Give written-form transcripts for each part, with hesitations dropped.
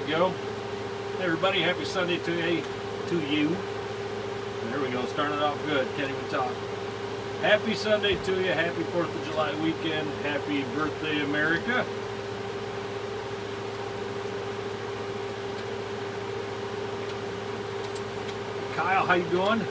go. Hey everybody, happy Sunday to you. There we go, starting it off good, can't even talk. Happy Sunday to you, happy 4th of July weekend, happy birthday America. Kyle, how you doing?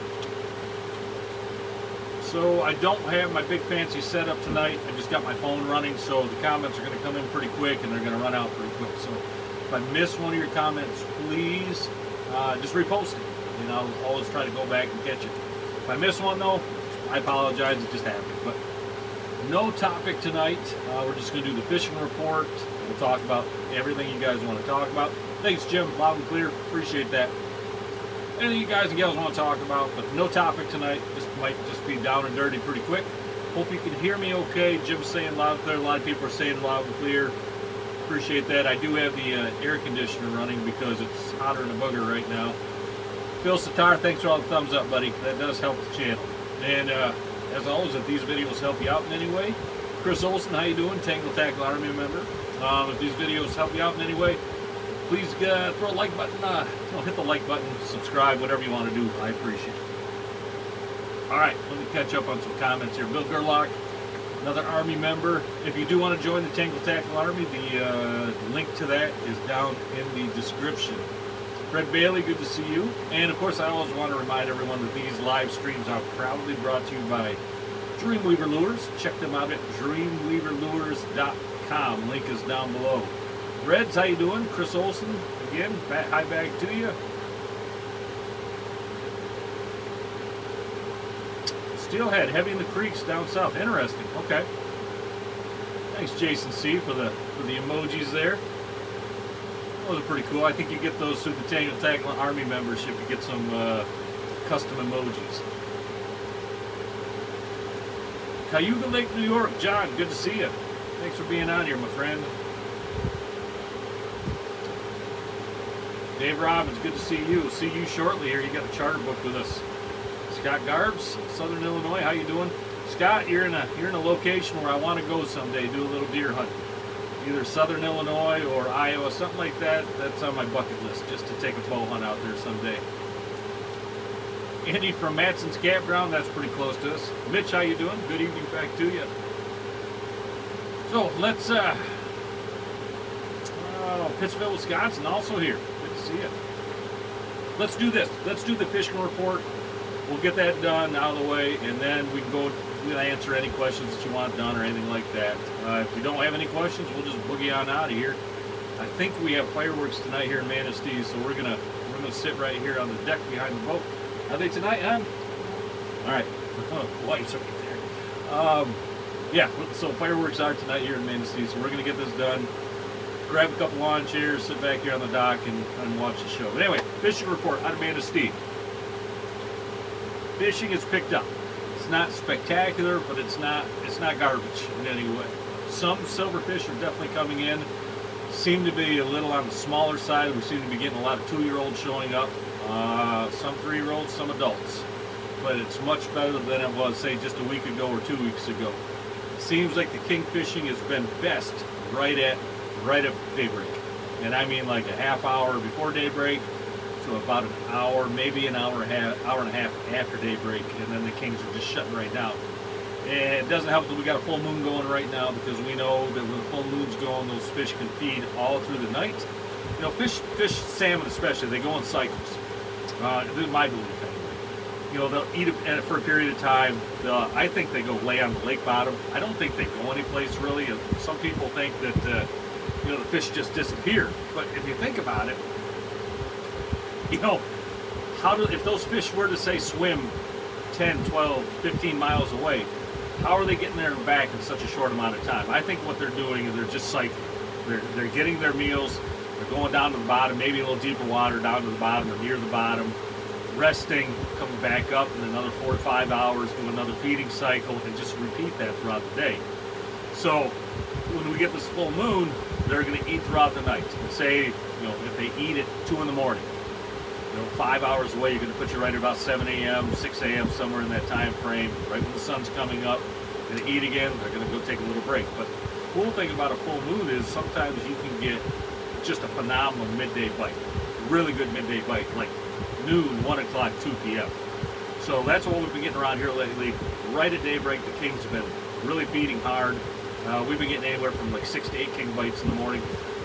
So I don't have my big fancy setup tonight. I just got my phone running, so the comments are going to come in pretty quick and they're going to run out pretty quick. So if I miss one of your comments, please just repost it. And I'll always try to go back and catch it. If I miss one though, I apologize, it just happened. But no topic tonight. We're just going to do the fishing report. We'll talk about everything you guys want to talk about. Thanks, Jim. Loud and clear. Appreciate that. Anything you guys and gals want to talk about, but no topic tonight. This might just be down and dirty pretty quick. Hope you can hear me okay. Jim's saying loud and clear. A lot of people are saying loud and clear. Appreciate that. I do have the air conditioner running because it's hotter than a booger right now. Phil Sitar, thanks for all the thumbs up, buddy. That does help the channel. And as always, if these videos help you out in any way, Chris Olson, how you doing? Tangle Tackle Army member. If these videos help you out in any way, please throw a like button, hit the like button, subscribe, whatever you want to do. I appreciate it. All right, let me catch up on some comments here. Bill Gerlach, another Army member. If you do want to join the Tangle Tackle Army, the link to that is down in the description. Fred Bailey, good to see you. And of course, I always want to remind everyone that these live streams are proudly brought to you by Dreamweaver Lures. Check them out at dreamweaverlures.com. Link is down below. Reds, how you doing? Chris Olson, again, hi back to you. Steelhead, heavy in the creeks down south. Interesting. Okay. Thanks, Jason C, for the emojis there. Those are pretty cool. I think you get those through the Tangle Tackle Army membership. You get some custom emojis. Cayuga Lake, New York. John, good to see you. Thanks for being on here, my friend. Dave Robbins, good to see you. See you shortly here. You got a charter book with us. Scott Garbs, Southern Illinois, how you doing? Scott, you're in a location where I want to go someday, do a little deer hunt. Either Southern Illinois or Iowa, something like that. That's on my bucket list, just to take a bow hunt out there someday. Andy from Matson's Campground, that's pretty close to us. Mitch, how you doing? Good evening back to you. So let's Pittsville, Wisconsin, also here. See it. Let's do this. Let's do the fishing report. We'll get that done out of the way, and then we can go answer any questions that you want done or anything like that. If you don't have any questions, we'll just boogie on out of here. I think we have fireworks tonight here in Manistee, so we're gonna sit right here on the deck behind the boat. Are they tonight, hon? All right. Lights right there. Yeah. So fireworks are tonight here in Manistee, so we're gonna get this done. Grab a couple lawn chairs, sit back here on the dock, and watch the show. But anyway, fishing report out of Manistee. Fishing is picked up. It's not spectacular, but it's not garbage in any way. Some silverfish are definitely coming in. Seem to be a little on the smaller side. We seem to be getting a lot of 2-year-olds showing up. Some 3-year-olds, some adults. But it's much better than it was, say, just a week ago or 2 weeks ago. It seems like the king fishing has been best right at daybreak, and I mean like a half hour before daybreak to about an hour, maybe an hour and a half after daybreak, and then the kings are just shutting right down. And it doesn't help that we got a full moon going right now, because we know that when the full moon's going, those fish can feed all through the night. You know, fish, salmon especially, they go in cycles. This is my belief anyway. You know, they'll eat it for a period of time. I think they go lay on the lake bottom. I don't think they go anyplace really. Some people think that you know, the fish just disappear. But if you think about it, you know, if those fish were to say swim 10, 12, 15 miles away, how are they getting there and back in such a short amount of time? I think what they're doing is they're just cycling. They're getting their meals, they're going down to the bottom, maybe a little deeper water, down to the bottom or near the bottom, resting, coming back up in another 4 to 5 hours, do another feeding cycle, and just repeat that throughout the day. So when we get this full moon, they're going to eat throughout the night. And say, you know, if they eat at 2 in the morning, you know, 5 hours away, you're going to put you right at about 7 a.m., 6 a.m., somewhere in that time frame, right when the sun's coming up. They're going to eat again, they're going to go take a little break. But the cool thing about a full moon is sometimes you can get just a phenomenal midday bite. Really good midday bite, like noon, 1 o'clock, 2 p.m. So that's what we've been getting around here lately. Right at daybreak, the kings have been really feeding hard. We've been getting anywhere from like 6 to 8 king bites in the morning.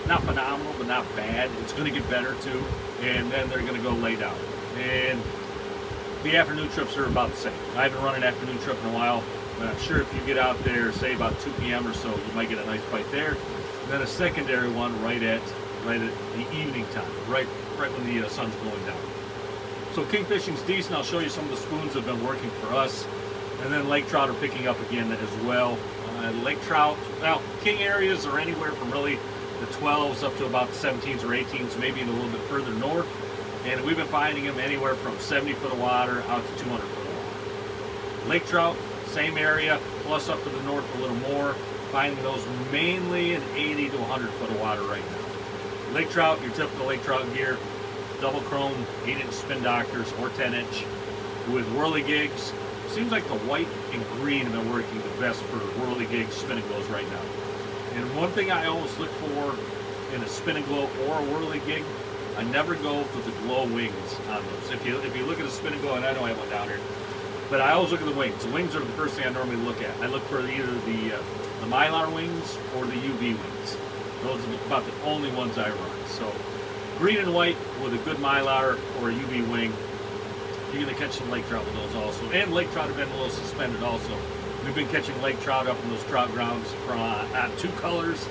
Not phenomenal, but not bad. It's going to get better too. And then they're going to go lay down. And the afternoon trips are about the same. I haven't run an afternoon trip in a while, but I'm sure if you get out there, say about 2 p.m. or so, you might get a nice bite there. And then a secondary one right at the evening time, right when the sun's going down. So king fishing's decent. I'll show you some of the spoons that have been working for us. And then lake trout are picking up again as well. Lake trout, well, king areas are anywhere from really the 12s up to about the 17s or 18s, maybe in a little bit further north. And we've been finding them anywhere from 70 foot of water out to 200 foot of water. Lake trout, same area, plus up to the north a little more. Finding those mainly in 80 to 100 foot of water right now. Lake trout, your typical lake trout gear, double chrome, 8-inch spin doctors or 10-inch with whirligigs. Seems like the white and green have been working the best for whirligig spinning glows right now. And one thing I always look for in a spinning glow or a whirligig, I never go for the glow wings on those. If you look at a spinning glow, and I know I have one down here, but I always look at the wings. The wings are the first thing I normally look at. I look for either the mylar wings or the UV wings. Those are about the only ones I run. So green and white with a good mylar or a UV wing. You're going to catch some lake trout with those also. And lake trout have been a little suspended also. We've been catching lake trout up in those trout grounds from 2 colors,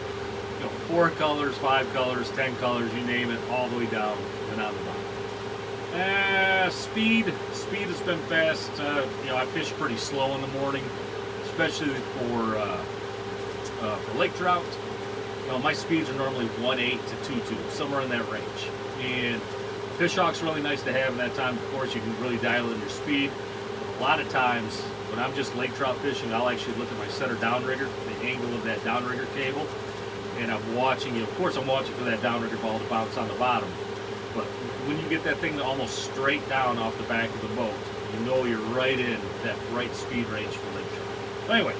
4 colors, 5 colors, 10 colors, you name it, all the way down and on the bottom. Speed has been fast. I fish pretty slow in the morning, especially for lake trout. My speeds are normally 1.8 to 2.2, somewhere in that range. And fish hawk's really nice to have in that time. Of course, you can really dial in your speed. A lot of times, when I'm just lake trout fishing, I'll actually look at my center downrigger, the angle of that downrigger cable, and I'm watching, of course I'm watching for that downrigger ball to bounce on the bottom. But when you get that thing to almost straight down off the back of the boat, you know you're right in that right speed range for lake trout. Anyway,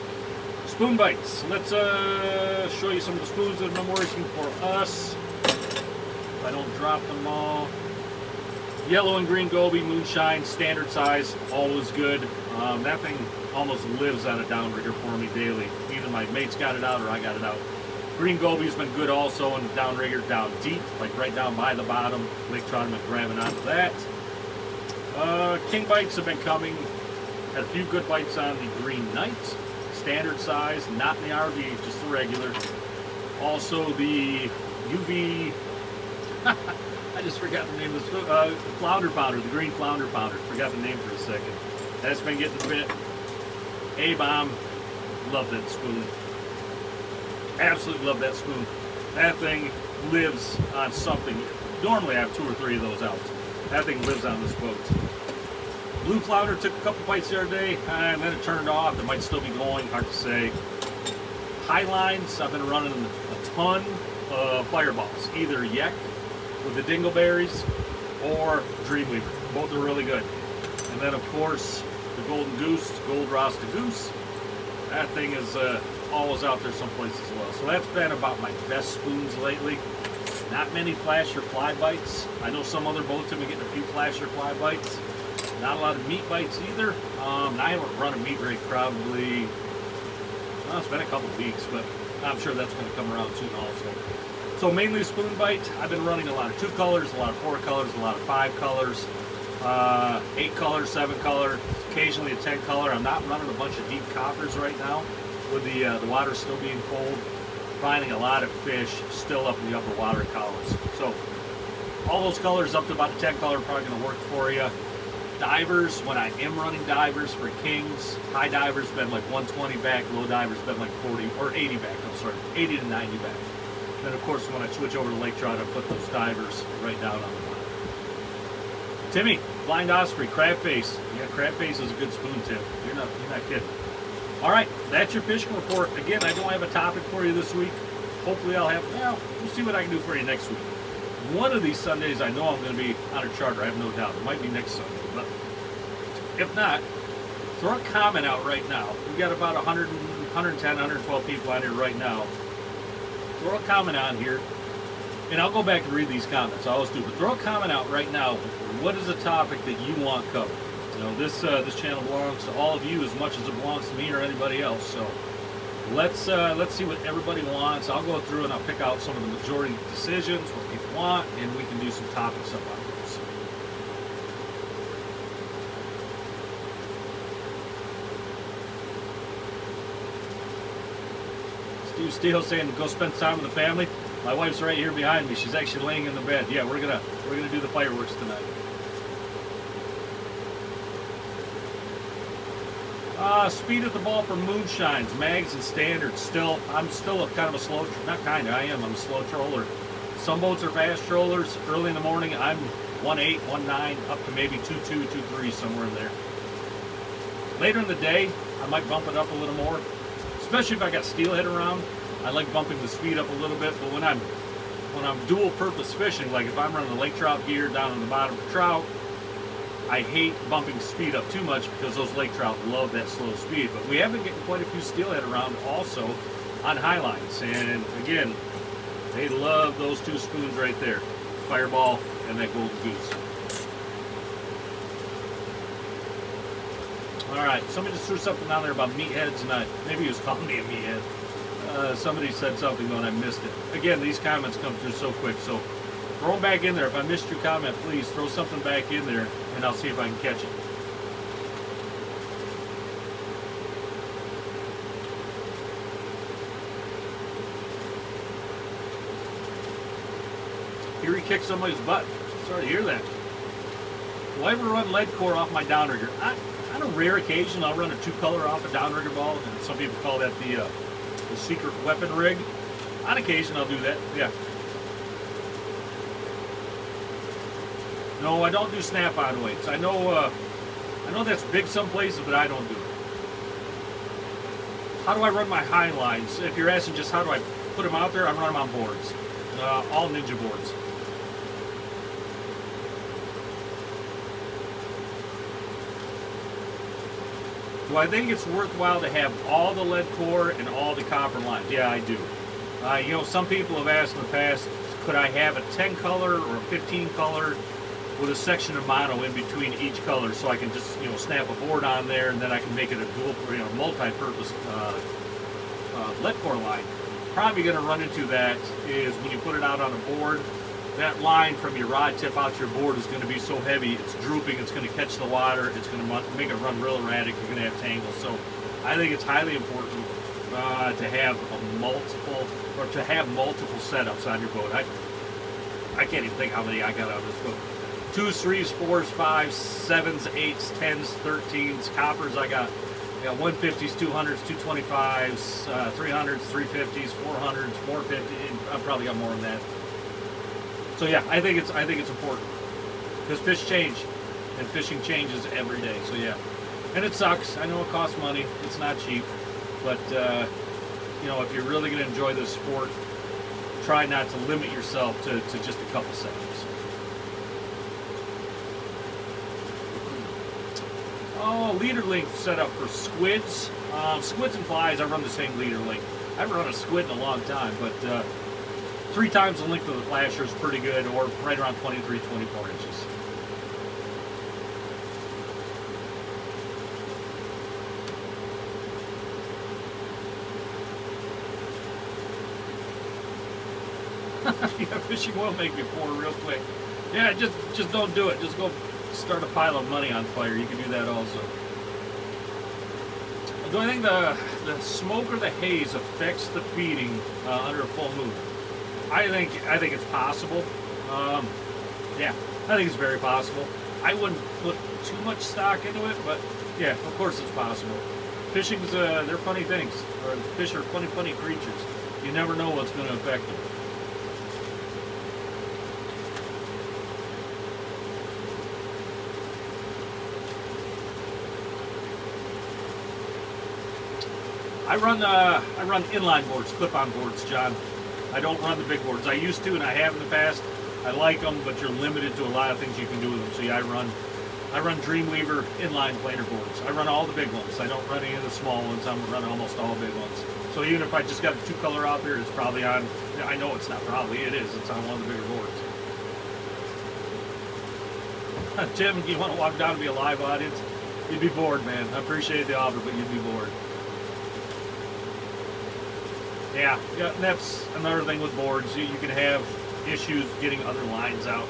spoon bites. Let's show you some of the spoons that have been working for us. If I don't drop them all. Yellow and green goby, moonshine, standard size, always good. That thing almost lives on a downrigger for me daily. Either my mate's got it out or I got it out. Green goby's been good also in the downrigger, down deep, like right down by the bottom. Lake trout have been grabbing onto that. King bites have been coming. Had a few good bites on the green knight, standard size, not in the RV, just the regular. Also the UV. I just forgot the name of this flounder pounder, the green flounder pounder. Forgot the name for a second. That's been getting bit. A-bomb. Love that spoon. Absolutely love that spoon. That thing lives on something. Normally I have 2 or 3 of those out. That thing lives on this boat. Blue flounder took a couple bites the other day, and then it turned off. It might still be going, hard to say. High lines, I've been running a ton of fireballs. Either Yek with the dingleberries or Dreamweaver. Both are really good. And then of course the golden goose, gold rasta goose. That thing is always out there someplace as well. So that's been about my best spoons lately. Not many flasher fly bites. I know some other boats have been getting a few flasher fly bites. Not a lot of meat bites either. I haven't run a meat rig probably, well, it's been a couple weeks, but I'm sure that's going to come around soon also. So mainly spoon bite. I've been running a lot of 2 colors, a lot of 4 colors, a lot of 5 colors, 8 colors, 7 color, occasionally a 10 color. I'm not running a bunch of deep coppers right now with the water still being cold. Finding a lot of fish still up in the upper water columns. So all those colors up to about a 10 color are probably going to work for you. Divers, when I am running divers for kings, high divers been like 120 back, low divers been like 40 or 80 back. I'm sorry, 80 to 90 back. Then of course when I switch over to lake trout, I put those divers right down on the bottom. Timmy, blind osprey, crab face. Yeah, crab face is a good spoon, Tim. You're not kidding. All right, that's your fishing report. Again, I don't have a topic for you this week. Hopefully I'll have, well, we'll see what I can do for you next week. One of these Sundays I know I'm going to be on a charter, I have no doubt. It might be next Sunday, but if not, throw a comment out right now. We've got about 110, 112 people on here right now. Throw a comment on here. And I'll go back and read these comments. I always do. But throw a comment out right now. What is a topic that you want covered? You know, this channel belongs to all of you as much as it belongs to me or anybody else. So let's see what everybody wants. I'll go through and I'll pick out some of the majority decisions, what people want, and we can do some topics up on those. Steve Steele saying go spend time with the family. My wife's right here behind me. She's actually laying in the bed. Yeah, we're gonna do the fireworks tonight. Speed of the ball for moonshines, mags, and standards. I'm still kind of a slow. Not kind of. I'm a slow troller. Some boats are fast trollers. Early in the morning, I'm 1.8, 1.9, up to maybe 2.2, 2.3, somewhere in there. Later in the day, I might bump it up a little more, especially if I got steelhead around. I like bumping the speed up a little bit, but when I'm dual purpose fishing, like if I'm running the lake trout gear down on the bottom for trout, I hate bumping speed up too much because those lake trout love that slow speed. But we have been getting quite a few steelhead around also on high lines, and again, they love those two spoons right there, Fireball and that Golden Goose. All right, somebody just threw something down there about meatheads, and maybe he was calling me a meathead. Somebody said something though and I missed it. Again, these comments come through so quick, so throw them back in there. If I missed your comment, please throw something back in there and I'll see if I can catch it. Here he kicked somebody's butt. Sorry to hear that. Do I ever run lead core off my downrigger? On a rare occasion, I'll run a 2-color off a downrigger ball, and some people call that the secret weapon rig. On occasion, I'll do that. Yeah. No, I don't do snap-on weights. I know that's big some places, but I don't do it. How do I run my high lines? If you're asking just how do I put them out there, I run them on boards, all Ninja boards. Do I think it's worthwhile to have all the lead core and all the copper lines? Yeah, I do. You know, some people have asked in the past, could I have a 10-color or a 15-color with a section of mono in between each color so I can just, you know, snap a board on there and then I can make it a dual, you know, multi-purpose lead core line. Probably going to run into that is when you put it out on a board, that line from your rod tip out your board is going to be so heavy, it's drooping, it's going to catch the water, it's going to make it run real erratic, you're going to have tangles. So I think it's highly important to have multiple setups on your boat. I can't even think how many I got on this boat. 2s, 3s, 4s, 5s, 7s, 8s, 10s, 13s, coppers. I got 150s, 200s, 225s, 300s, 350s, 400s, 450s. I probably got more than that. So yeah, I think it's important because fish change, and fishing changes every day. So yeah, and it sucks. I know it costs money. It's not cheap, but you know, if you're really going to enjoy this sport, try not to limit yourself to just a couple setups. Oh, leader length setup for squids. Squids and flies, I run the same leader length. I haven't run a squid in a long time, but 3 times the length of the flasher is pretty good, or right around 23, 24 inches. Yeah, fishing will make you poor real quick. Yeah, just don't do it. Just go start a pile of money on fire. You can do that also. Do I think the smoke or the haze affects the feeding under a full moon? I think it's possible. Yeah, I think it's very possible. I wouldn't put too much stock into it, but yeah, of course it's possible. Fishing's they're funny things. Or fish are funny creatures. You never know what's going to affect them. I run inline boards, clip-on boards, John. I don't run the big boards. I used to, and I have in the past. I like them, but you're limited to a lot of things you can do with them. So yeah, I run Dreamweaver inline planer boards. I run all the big ones. I don't run any of the small ones. I'm running almost all big ones. So even if I just got a 2-color out there, it's probably on I know it's not probably, it is. It's on one of the bigger boards. Tim, you want to walk down and be a live audience? You'd be bored, man. I appreciate the offer, but you'd be bored. Yeah, and that's another thing with boards. You can have issues getting other lines out.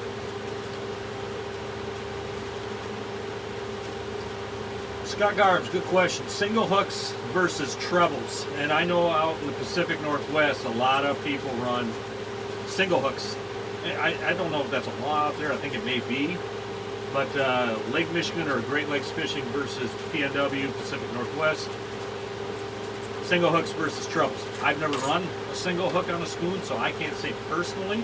Scott Garbs, good question. Single hooks versus trebles. And I know out in the Pacific Northwest, a lot of people run single hooks. I don't know if that's a law out there. I think it may be. But Lake Michigan or Great Lakes Fishing versus PNW, Pacific Northwest. Single hooks versus trebles. I've never run a single hook on a spoon, so I can't say personally.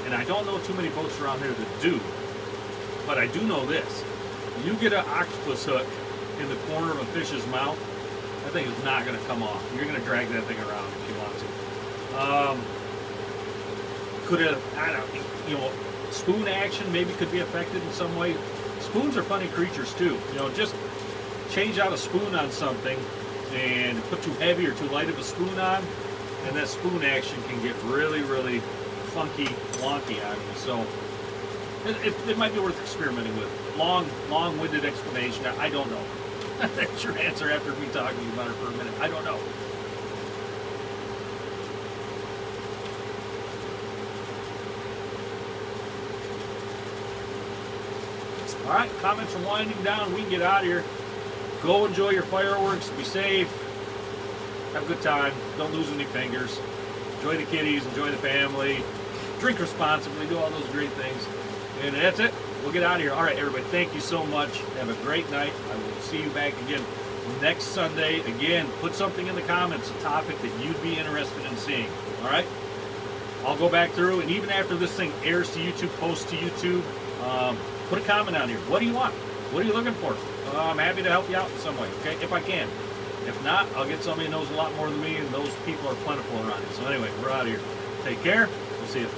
And I don't know too many boats around here that do. But I do know this. You get an octopus hook in the corner of a fish's mouth, that thing is not going to come off. You're going to drag that thing around if you want to. Could it, I don't know, you know, spoon action maybe could be affected in some way. Spoons are funny creatures too. You know, just change out a spoon on something and put too heavy or too light of a spoon on, and that spoon action can get really, really funky, wonky on you. So it might be worth experimenting with. Long-winded explanation. I don't know. That's your answer after me talking about it for a minute. I don't know. All right, comments are winding down. We can get out of here. Go enjoy your fireworks. Be safe. Have a good time. Don't lose any fingers. Enjoy the kiddies. Enjoy the family. Drink responsibly. Do all those great things. And that's it. We'll get out of here. All right, everybody, thank you so much. Have a great night. I will see you back again next Sunday. Again, put something in the comments, a topic that you'd be interested in seeing. All right? I'll go back through, and even after this thing airs to YouTube, posts to YouTube, put a comment on here. What do you want? What are you looking for? I'm happy to help you out in some way, okay, if I can. If not, I'll get somebody who knows a lot more than me, and those people are plentiful around here. So anyway, we're out of here. Take care. We'll see you.